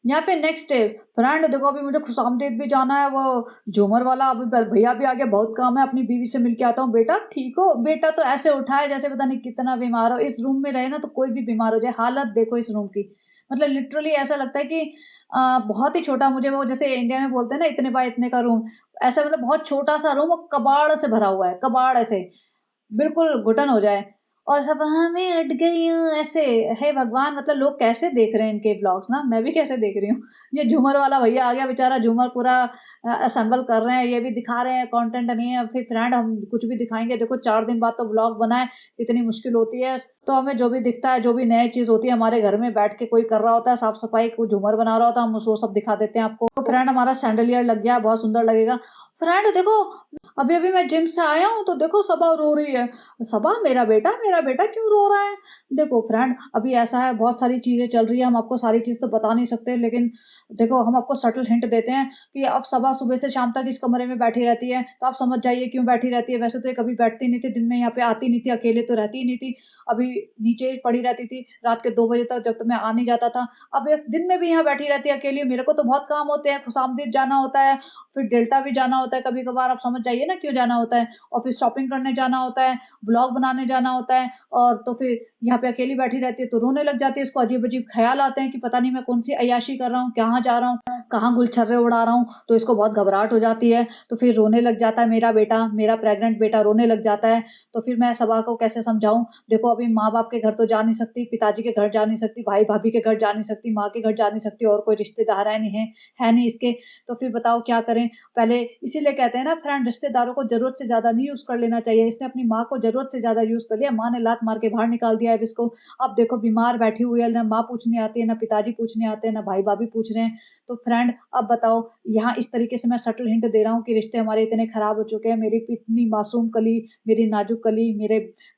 यहाँ पे नेक्स्ट है, फ्रेंड देखो अभी मुझे खुशामदीद भी जाना है, वो झूमर वाला अभी भैया भी आ गया, बहुत काम है, अपनी बीवी से मिल के आता हूँ। बेटा ठीक हो? बेटा तो ऐसे उठाए जैसे पता नहीं कितना बीमार हो, इस रूम में रहे ना तो कोई भी बीमार हो जाए। हालत देखो इस रूम की, मतलब लिटरली ऐसा लगता है कि बहुत ही छोटा, मुझे वो जैसे इंडिया में बोलते हैं ना इतने बाय इतने का रूम, ऐसा मतलब बहुत छोटा सा रूम और कबाड़ से भरा हुआ है, कबाड़ ऐसे बिल्कुल घुटन हो जाए। और सब हाँ मैं अट गई हूँ ऐसे। हे भगवान, मतलब लोग कैसे देख रहे हैं इनके व्लॉग्स ना, मैं भी कैसे देख रही हूँ। ये झूमर वाला भैया आ गया बेचारा, झूमर पूरा असेंबल कर रहे हैं, ये भी दिखा रहे हैं कंटेंट नहीं है। फिर फ्रेंड हम कुछ भी दिखाएंगे, देखो 4 दिन बाद तो व्लॉग बनाए, इतनी मुश्किल होती है। तो हमें जो भी दिखता है, जो भी नई चीज होती है, हमारे घर में बैठ के कोई कर रहा होता है साफ सफाई, कोई झूमर बना रहा होता है, हम वो सब दिखा देते हैं आपको। तो फ्रेंड हमारा सैंडलियर लग गया, बहुत सुंदर लगेगा। फ्रेंड देखो, अभी अभी मैं जिम से आया हूँ तो देखो सबा रो रही है। सबा मेरा बेटा क्यों रो रहा है? देखो फ्रेंड, अभी ऐसा है, बहुत सारी चीजें चल रही है, हम आपको सारी चीज तो बता नहीं सकते, लेकिन देखो हम आपको सटल हिंट देते हैं कि अब सबा सुबह से शाम तक इस कमरे में बैठी रहती है, तो आप समझ जाइए क्यों बैठी रहती है। वैसे तो ये कभी बैठती नहीं थी, दिन में यहाँ पे आती नहीं थी, अकेले तो रहती ही नहीं थी। अभी नीचे पड़ी रहती थी रात के 2 बजे तक, जब तो मैं आ नहीं जाता था। अब ये दिन में भी यहाँ बैठी रहती है अकेली। मेरे को तो बहुत काम होते हैं, खुशामदीद जाना होता है, फिर डेल्टा भी जाना होता है कभी कभार, आप समझ जाइए ना क्यों जाना होता है। और फिर शॉपिंग करने जाना होता है, ब्लॉग बनाने जाना होता है, और तो फिर यहाँ पे अकेली बैठी रहती है तो रोने लग जाती है। इसको अजीब अजीब ख्याल आते हैं कि पता नहीं मैं कौन सी अय्याशी कर रहा हूँ, कहाँ जा रहा हूँ, कहाँ गुलछर्रे उड़ा रहा हूँ। तो इसको बहुत घबराहट हो जाती है, तो फिर रोने लग जाता है मेरा बेटा, मेरा प्रेग्नेंट बेटा रोने लग जाता है। तो फिर मैं सबा को कैसे समझाऊं? देखो अभी माँ बाप के घर तो जा नहीं सकती, पिताजी के घर जा नहीं सकती, भाई भाभी के घर जा नहीं सकती, माँ के घर जा नहीं सकती, और कोई रिश्तेदार है नहीं इसके। तो फिर बताओ क्या करें? पहले इसीलिए कहते हैं ना फ्रेंड, रिश्तेदारों को जरूरत से ज्यादा नहीं यूज कर लेना चाहिए। इसने अपनी माँ को जरूरत से ज्यादा यूज कर लिया, माँ ने लात मार के बाहर निकाल दिया है अब इसको। अब देखो बीमार बैठी हुई है, ना माँ पूछने आती है, ना पिताजी पूछने आते हैं, ना भाई भाभी पूछ रहे हैं। तो फ्रेंड अब बताओ, यहाँ इस तरीके से मैं सटल हिंट दे रहा हूँ कि रिश्ते हमारे इतने खराब हो चुके हैं। मेरी इतनी मासूम कली, मेरी नाजुक कली,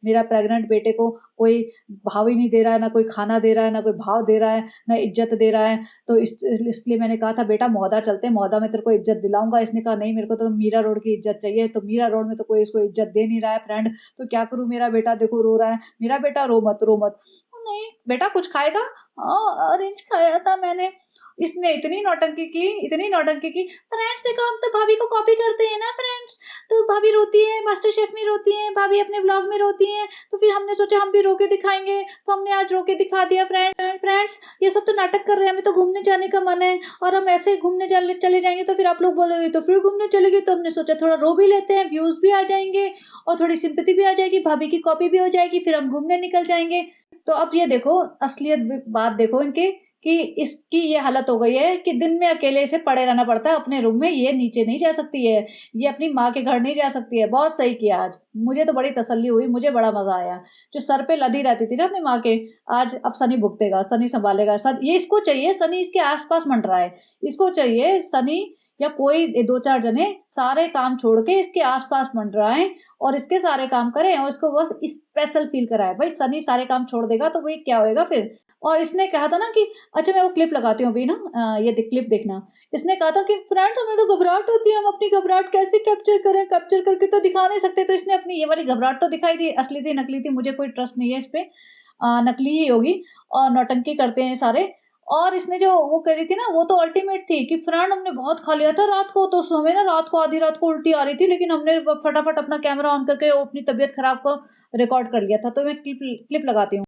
मेरा प्रेग्नेंट बेटे को कोई भाव ही नहीं दे रहा है, ना कोई खाना दे रहा है, ना कोई भाव दे रहा है, ना इज्जत दे रहा है। तो इसलिए मैंने कहा था बेटा मौदा चलते हैं, मौदा में तेरे को इज्जत दिलाऊंगा। इसने कहा नहीं, मेरे को तो मीरा रोड की इज्जत चाहिए। तो मीरा रोड में तो कोई इसको इज्जत दे नहीं रहा है फ्रेंड। तो क्या करूं? मेरा बेटा देखो रो रहा है। मेरा बेटा रो मत, रो मत। नहीं बेटा कुछ खाएगा? हाँ ऑरेंज खाया था मैंने। इसने इतनी नौटंकी की। फ्रेंड्स देखो हम तो भाभी को कॉपी करते हैं ना फ्रेंड्स। तो भाभी रोती है, मास्टर शेफ में रोती है, भाभी अपने ब्लॉग में रोती है, तो फिर हमने सोचा हम भी रो के दिखाएंगे, तो हमने आज रो के दिखा दिया। फ्रेंड्स ये सब तो नाटक कर रहे हैं, हमें तो घूमने जाने का मन है, और हम ऐसे घूमने चले जाएंगे तो फिर आप लोग बोलोगे तो फिर घूमने चलेगी। तो हमने सोचा थोड़ा रो भी लेते हैं, व्यूज भी आ जाएंगे, और थोड़ी सिंपैथी भी आ जाएगी, भाभी की कॉपी भी हो जाएगी, फिर हम घूमने निकल जाएंगे। तो अब ये देखो, असलियत बात देखो इनकी, कि इसकी ये हालत हो गई है कि दिन में अकेले इसे पड़े रहना पड़ता है अपने रूम में। ये नीचे नहीं जा सकती है, ये अपनी माँ के घर नहीं जा सकती है। बहुत सही किया आज, मुझे तो बड़ी तसल्ली हुई, मुझे बड़ा मजा आया। जो सर पे लदी रहती थी ना अपनी माँ के, आज अब सनी भुगतेगा, सनी संभालेगा। ये इसको चाहिए सनी इसके आसपास मंडरा है। इसको चाहिए सनी या कोई 2-4 जने सारे काम छोड़ के इसके आसपास मंडराएं, और इसके सारे काम करें, और इसको बस स्पेशल फील कराए। भाई सनी सारे काम छोड़ देगा तो वही क्या होएगा फिर। और इसने कहा था ना कि अच्छा मैं वो क्लिप लगाती हूँ अभी ना, ये क्लिप देखना। इसने कहा था कि फ्रेंड्स हमें तो घबराहट होती है, हम अपनी घबराहट कैसे कैप्चर करें, कैप्चर करके तो दिखा नहीं सकते। तो इसने अपनी ये वाली घबराहट तो दिखाई दी, असली थी नकली थी मुझे कोई ट्रस्ट नहीं है इस पे। नकली ही होगी, और नौटंकी करते हैं सारे। और इसने जो वो करी थी ना, वो तो अल्टीमेट थी कि फ्रेंड हमने बहुत खा लिया था रात को, तो हमें ना रात को आधी रात को उल्टी आ रही थी, लेकिन हमने फटाफट अपना कैमरा ऑन करके अपनी तबीयत खराब को रिकॉर्ड कर लिया था। तो मैं क्लिप लगाती हूँ।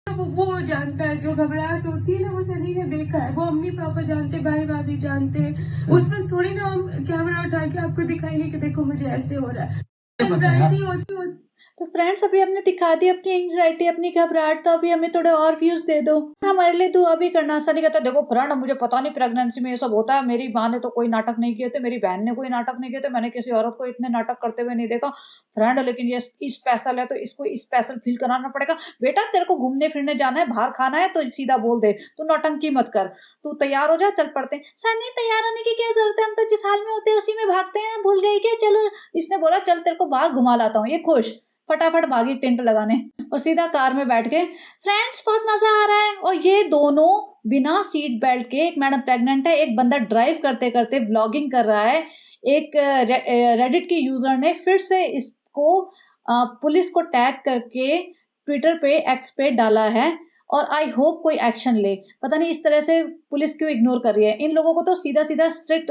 वो जानता है, जो घबराहट होती है ना वो सनी ने देखा है, वो अम्मी पापा जानते, भाई भाभी जानते हैं। उस वक्त थोड़ी ना हम कैमरा उठा के आपको दिखाएंगे कि देखो मुझे ऐसे हो रहा है, एंजाइटी होती। तो फ्रेंड्स अभी हमने दिखा दी अपनी एंग्जाइटी, अपनी घबराहट, तो अभी हमें थोड़े और व्यूज दे दो, हमारे लिए दुआ भी करना। सनी कहता देखो फ्रेंड मुझे पता नहीं प्रेगनेंसी में ये सब होता है, मेरी माँ ने तो कोई नाटक नहीं किए थे, मेरी बहन ने कोई नाटक नहीं किए थे, मैंने किसी औरत को इतने नाटक करते हुए नहीं देखा फ्रेंड। लेकिन ये स्पेशल है तो इसको स्पेशल फील कराना पड़ेगा। बेटा तेरे को घूमने फिरने जाना है, बाहर खाना है, तो सीधा बोल दे, तू नौटंकी मत कर, तू तैयार हो जा, चल पड़ते हैं। सनी तैयार होने की क्या जरूरत है, हम तो जिस हाल में होते हैं उसी में भागते हैं, भूल गई क्या? चलो। इसने बोला चल तेरे को बाहर घुमा लाता हूँ। ये खुश, फटाफट भागी टेंट लगाने, और सीधा कार में बैठ के फ्रेंड्स बहुत मजा आ रहा है। और ये दोनों बिना सीट बेल्ट के, एक मैडम प्रेग्नेंट है, एक बंदा ड्राइव करते करते व्लॉगिंग कर रहा है। एक रेडिट की यूजर ने फिर से इसको पुलिस को टैग करके ट्विटर पे, एक्स पे डाला है, और आई होप कोई एक्शन ले। पता नहीं इस तरह से पुलिस क्यों इग्नोर कर रही है। इन लोगों को तो सीधा सीधा स्ट्रिक्ट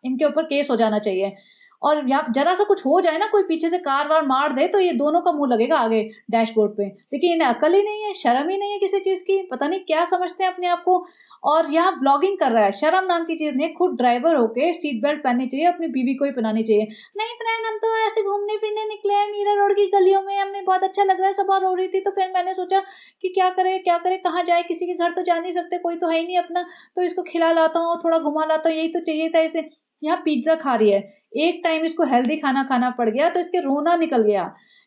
इनके ऊपर केस हो जाना चाहिए। और यहाँ जरा सा कुछ हो जाए ना, कोई पीछे से कार वार मार दे तो ये दोनों का मुंह लगेगा आगे डैशबोर्ड पे। देखिए इन्हें अकल ही नहीं है, शर्म ही नहीं है किसी चीज की, पता नहीं क्या समझते हैं अपने आप को। और यहाँ ब्लॉगिंग कर रहा है, शर्म नाम की चीज नहीं। खुद ड्राइवर होके सीट बेल्ट पहननी चाहिए, अपनी बीवी को ही पहनानी चाहिए। नहीं फ्रेंड, हम तो ऐसे घूमने फिरने निकले हैं मीरा रोड की गलियों में, हमें बहुत अच्छा लग रहा है, सुबह रो रही थी तो फिर मैंने सोचा कि क्या करे कहाँ जाए, किसी के घर तो जा नहीं सकते, कोई तो है ही नहीं अपना, तो इसको खिला लाता हूँ, थोड़ा घुमा लाता हूँ, यही तो चाहिए था इसे। यहाँ पिज्जा खा रही है, एक टाइम इसको हेल्दी खाना खाना पड़ गया तो इसके रोना निकल गया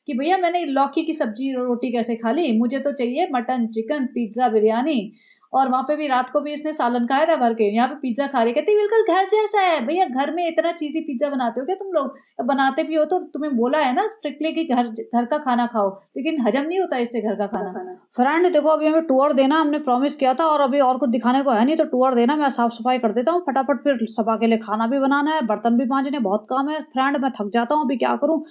कि भैया मैंने लौकी की सब्जी रोटी कैसे खा ली, मुझे तो चाहिए मटन चिकन पिज्जा बिरयानी। और वहां पे भी रात को भी इसने सालन खाया था भर के, यहाँ पे पिज्जा खा रही, कहती बिल्कुल घर जैसा है। भैया घर में इतना चीजी पिज्जा बनाते हो क्या तुम लोग? बनाते भी हो तो तुम्हें बोला है ना स्ट्रिक्टली कि घर घर का खाना खाओ, लेकिन हजम नहीं होता इससे घर का खाना। फ्रेंड देखो, अभी हमें टूर देना, हमने प्रॉमिस किया था और अभी और कुछ दिखाने को है नहीं, तो टूर देना, मैं साफ सफाई कर देता हूँ फटाफट, फिर सबा के लिए खाना भी बनाना है, बर्तन भी मांजने, बहुत काम है फ्रेंड, मैं थक जाता हूँ अभी क्या करूँ।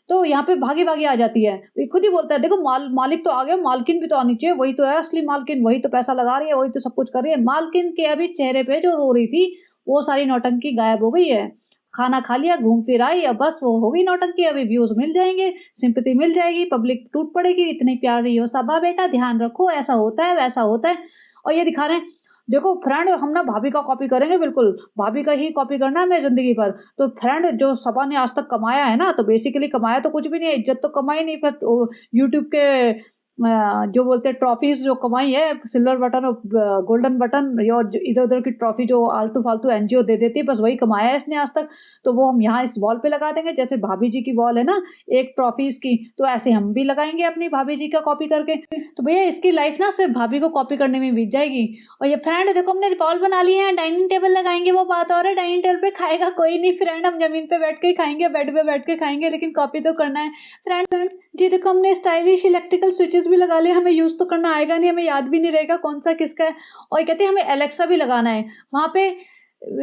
तो यहाँ पे भागी भागी आ जाती है, ये खुद ही बोलता है देखो मालिक तो आ गया, मालकिन भी तो आनी चाहिए, वही तो है असली मालकिन, वही तो पैसा लगा रही है, वही तो सब कुछ कर रही है। मालकिन के अभी चेहरे पे जो रो रही थी वो सारी नौटंकी गायब हो गई है। खाना खा लिया, घूम फिर आई, अब बस वो हो गई नौटंकी, अभी व्यूज मिल जाएंगे, सिंपैथी मिल जाएगी, पब्लिक टूट पड़ेगी, इतनी प्यारी हो सबा बेटा, ध्यान रखो ऐसा होता है वैसा होता है। और ये दिखा रहे हैं, देखो फ्रेंड हम ना भाभी का कॉपी करेंगे, बिल्कुल भाभी का ही कॉपी करना है हमें जिंदगी भर। तो फ्रेंड जो सबा ने आज तक कमाया है ना, तो बेसिकली कमाया तो कुछ भी नहीं है, इज्जत तो कमाई नहीं, पर यूट्यूब के जो बोलते हैं ट्रॉफीज जो कमाई है, सिल्वर बटन और गोल्डन बटन, और इधर उधर की ट्रॉफी जो आलतू फालतू एनजीओ दे देती है, बस वही कमाया है इसने आज तक। तो वो हम यहाँ इस वॉल पे लगा देंगे, जैसे भाभी जी की वॉल है ना एक ट्रॉफीज की, तो ऐसे हम भी लगाएंगे अपनी भाभी जी का कॉपी करके। तो भैया इसकी लाइफ ना सिर्फ भाभी को कॉपी करने में बीत जाएगी। और ये फ्रेंड देखो हमने बॉल बना लिए हैं, डाइनिंग टेबल लगाएंगे, वो बात और है, डाइनिंग टेबल पे खाएगा कोई नहीं फ्रेंड, हम जमीन पे बैठ के ही खाएंगे, बेड पे बैठ के खाएंगे, लेकिन कॉपी तो करना है फ्रेंड। जी देखो हमने स्टाइलिश इलेक्ट्रिकल स्विचेस भी लगा लिए, हमें यूज तो करना आएगा नहीं, हमें याद भी नहीं रहेगा कौन सा किसका है। और कहते हैं हमें एलेक्सा भी लगाना है वहां पे।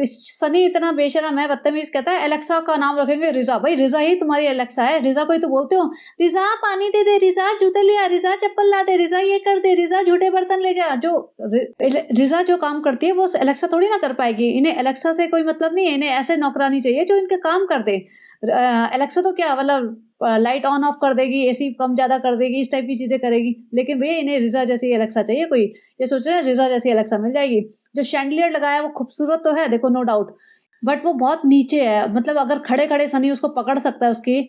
सनी इतना बेशरम है, बदतमीज, कहता है एलेक्सा का नाम रखेंगे रिजा। भाई रिजा ही तुम्हारी एलेक्सा है, रिजा को ही तो बोलते हो, रिजा पानी दे दे, रिजा जूते लिया, रिजा चप्पल ला दे, रिजा ये कर दे, रिजा झूठे बर्तन ले जा। जो रिजा जो काम करती है वो एलेक्सा थोड़ी ना कर पाएगी, इन्हें एलेक्सा से कोई मतलब नहीं है, इन्हें ऐसे नौकरानी चाहिए जो इनके काम कर दे। एलेक्सा तो क्या मतलब लाइट ऑन ऑफ कर देगी, एसी कम ज्यादा कर देगी, इस टाइप की चीजें करेगी, लेकिन भैया इन्हें रिजा जैसी एलेक्सा चाहिए कोई। ये सोच रहे हैं रिजा जैसी एलेक्सा मिल जाएगी। जो शैंडलियर लगाया है वो खूबसूरत तो है देखो, नो डाउट, बट वो बहुत नीचे है, मतलब अगर खड़े खड़े सनी उसको पकड़ सकता है, उसकी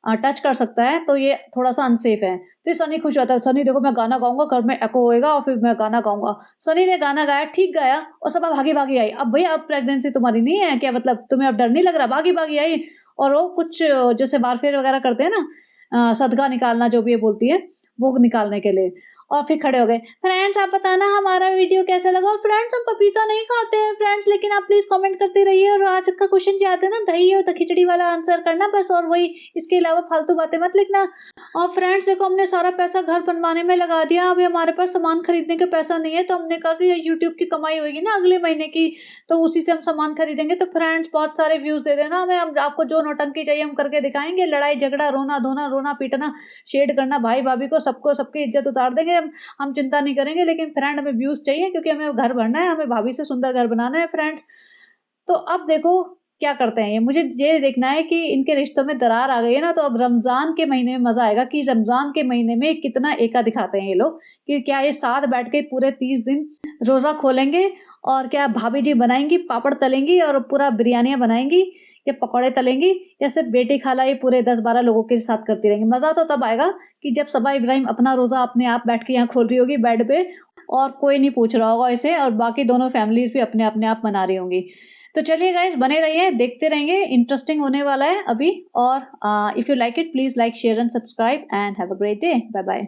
टच कर सकता है, तो ये थोड़ा सा अनसेफ है। फिर सनी खुश होता है, सनी देखो मैं गाना गाऊंगा, घर में एको होएगा और फिर मैं गाना गाऊंगा। सनी ने गाना गाया, ठीक गाया, और सब भागी भागी आई। अब भैया अब प्रेगनेंसी तुम्हारी नहीं है क्या, मतलब तुम्हें अब डर नहीं लग रहा? भागी भागी आई, और वो कुछ जैसे वारफेयर वगैरह करते हैं ना, सदका निकालना जो भी ये बोलती है, वो निकालने के लिए, और फिर खड़े हो गए। फ्रेंड्स आप बताना हमारा वीडियो कैसा लगा, और फ्रेंड्स हम पपीता नहीं खाते हैं फ्रेंड्स, लेकिन आप प्लीज कमेंट करते रहिए, और आज का क्वेश्चन जो आता है ना दही और खिचड़ी वाला आंसर करना बस, और वही, इसके अलावा फालतू बातें मत लिखना। और फ्रेंड्स देखो हमने सारा पैसा घर बनवाने में लगा दिया, अभी हमारे पास सामान खरीदने का पैसा नहीं है, तो हमने कहा कि यूट्यूब की कमाई होगी ना अगले महीने की, तो उसी से हम सामान खरीदेंगे। तो फ्रेंड्स बहुत सारे व्यूज दे देना हमें, हम आपको जो नौटंकी चाहिए हम करके दिखाएंगे, लड़ाई झगड़ा रोना धोना रोना पीटना शेड करना भाई भाभी को सबको सबकी इज्जत उतार देंगे हम चिंता नहीं करेंगे। लेकिन फ्रेंड हमें व्यूज चाहिए, क्योंकि हमें घर भरना है, हमें भाभी से सुंदर घर बनाना है फ्रेंड्स। तो अब देखो क्या करते हैं ये, मुझे ये देखना है कि इनके रिश्तों में दरार आ गई है ना, तो अब रमजान के महीने में मजा आएगा कि रमजान के महीने में कितना एका दिखाते हैं ये लोग, कि क्या ये साथ बैठ के पूरे 30 दिन रोजा खोलेंगे, और क्या भाभी जी बनाएंगी, पापड़ तलेंगी और पूरा बिरयानियां बनाएंगी, या पकौड़े तलेंगी, या सिर्फ बेटी खाला ये पूरे 10-12 लोगों के साथ करती रहेंगी। मजा तो तब आएगा कि जब सबा इब्राहिम अपना रोजा अपने आप बैठ के यहाँ खोल रही होगी बेड पे, और कोई नहीं पूछ रहा होगा इसे, और बाकी दोनों फैमिलीज भी अपने अपने आप मना रही होंगी। तो चलिए गाइस बने रहिए, देखते रहेंगे, इंटरेस्टिंग होने वाला है अभी। और if you like it please like share and subscribe, and have a great day, bye bye.